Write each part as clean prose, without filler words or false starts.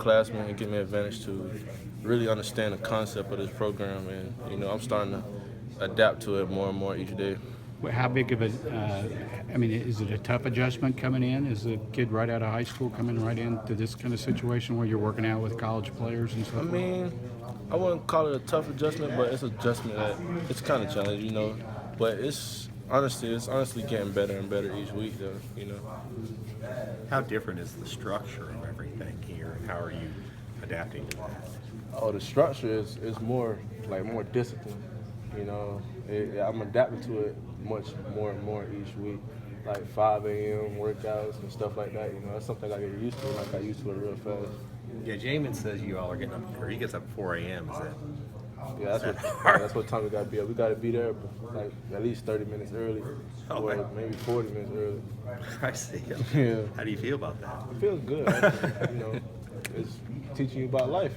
upperclassmen. It gives me an advantage to really understand the concept of this program, and I'm starting to adapt to it more and more each day. How big of a, I mean, is it a tough adjustment coming in? Is a kid right out of high school coming right into this kind of situation where you're working out with college players and so I forth? mean, I wouldn't call it a tough adjustment, but it's an adjustment that it's kind of challenging. But it's honestly getting better and better each week, though. How different is the structure of everything here, and how are you adapting to that? Oh, the structure is more more discipline. I'm adapting to it much more and more each week. Like 5 a.m. workouts and stuff like that. That's something I get used to. Like I used to it real fast. Yeah, Jamin says you all are getting up, or he gets up at 4 a.m. Is that? Yeah, that's what time we gotta be up. We gotta be there like at least 30 minutes early, or maybe 40 minutes early. I see. Yeah, How do you feel about that? it feels good. Actually. It's teaching you about life.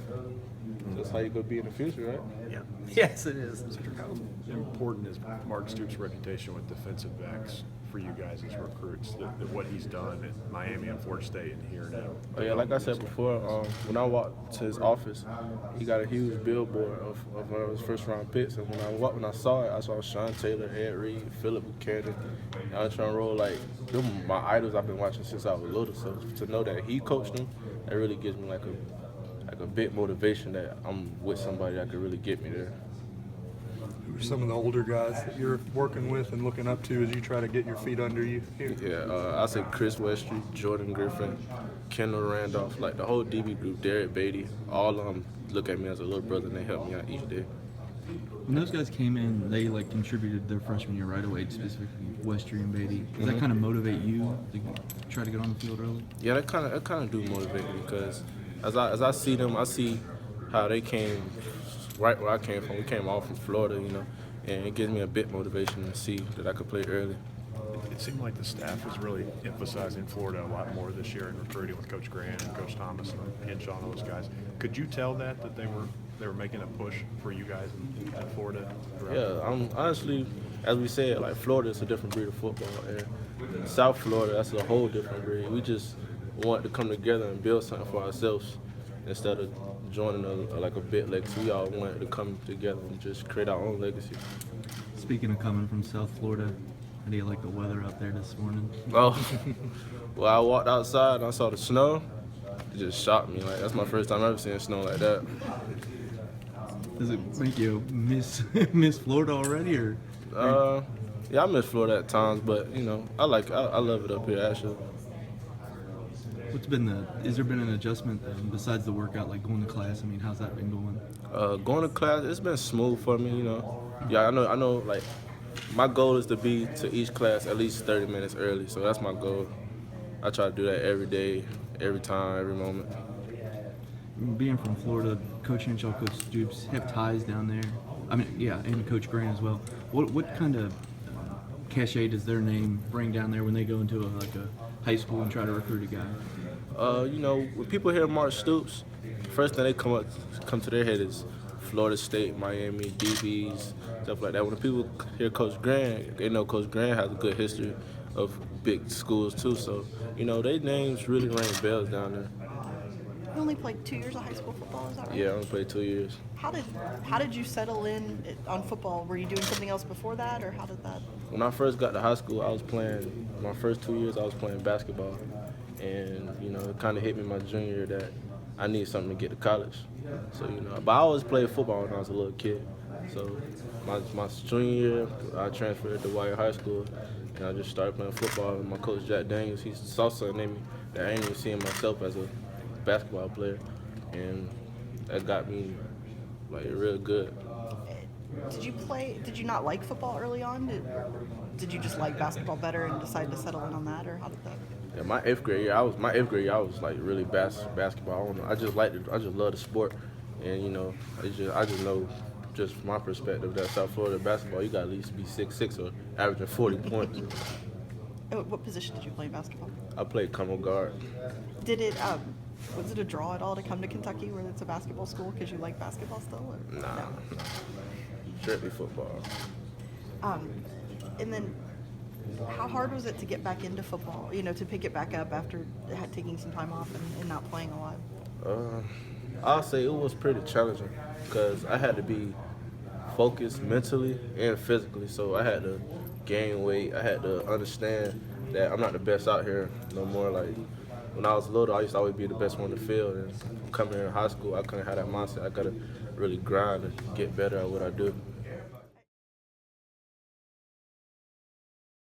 That's how you're gonna be in the future, right? Yeah. Yes, it is. How important is Mark Stoops' reputation with defensive backs for you guys as recruits? That what he's done at Miami and Florida State and here now? Oh yeah, like I said before, when I walked to his office, he got a huge billboard of one of his first-round picks, and when I saw it, I saw Sean Taylor, Ed Reed, Philip Buchanan, Antron Roll. Like them, my idols I've been watching since I was little. So to know that he coached them, that really gives me like a bit motivation that I'm with somebody that could really get me there. Who are some of the older guys that you're working with and looking up to as you try to get your feet under you here? Yeah, I say Chris Westry, Jordan Griffin, Kendall Randolph, like the whole DB group, Derek Beatty, all of them look at me as a little brother and they help me out each day. When those guys came in, they contributed their freshman year right away, specifically Westry and Beatty. Does that kind of motivate you to try to get on the field early? Yeah, that kind of do motivate me because as I see them, I see how they came right where I came from. We came all from Florida, and it gives me a bit motivation to see that I could play early. It seemed like the staff was really emphasizing Florida a lot more this year in recruiting with Coach Grant and Coach Thomas and Hinshaw and those guys. Could you tell that they were making a push for you guys in Florida? Yeah, honestly, as we said, like Florida is a different breed of football, and South Florida, that's a whole different breed. We just want to come together and build something for ourselves instead of joining a bit legacy. We all wanted to come together and just create our own legacy. Speaking of coming from South Florida, how do you like the weather out there this morning? Oh, well, I walked outside and I saw the snow. It just shocked me. Like that's my first time ever seeing snow like that. Does it make you miss Florida already, or? Yeah, I miss Florida at times, but I love it up here actually. Has there been an adjustment besides the workout, like going to class? I mean, how's that been going? Going to class, it's been smooth for me, Yeah, I know, like, my goal is to be to each class at least 30 minutes early, so that's my goal. I try to do that every day, every time, every moment. Being from Florida, Coach Hinshaw, Coach Stoops have ties down there. I mean, yeah, and Coach Grant as well. What kind of cachet does their name bring down there when they go into a high school and try to recruit a guy? When people hear Mark Stoops, first thing they come to their head is Florida State, Miami, DBs, stuff like that. When the people hear Coach Grant, they know Coach Grant has a good history of big schools too. So, their names really ring bells down there. You only played 2 years of high school football, is that right? Yeah, I only played 2 years. How did you settle in on football? Were you doing something else before that, or how did that? When I first got to high school, I was playing, my first 2 years I was playing basketball. And, it kind of hit me my junior year that I need something to get to college. So, but I always played football when I was a little kid. So my junior year, I transferred to Wyatt High School, and I just started playing football. And my coach, Jack Daniels, he saw something in me that I ain't even seeing myself as a basketball player. And that got me, real good. Did you not like football early on? Did you just like basketball better and decide to settle in on that, or how did that? Yeah, my eighth grade year, I was really basketball. I don't know. I just liked it. I just love the sport, and I just know, just from my perspective, that South Florida basketball, you got to at least be 6'6" or averaging 40 points. What position did you play in basketball? I played combo guard. Was it a draw at all to come to Kentucky, where it's a basketball school, because you like basketball still? Or? Nah, strictly football. And then, how hard was it to get back into football? To pick it back up after taking some time off and not playing a lot? I'll say it was pretty challenging because I had to be focused mentally and physically. So I had to gain weight. I had to understand that I'm not the best out here no more. Like when I was little, I used to always be the best one in the field. And coming here in high school, I couldn't have that mindset. I gotta really grind and get better at what I do.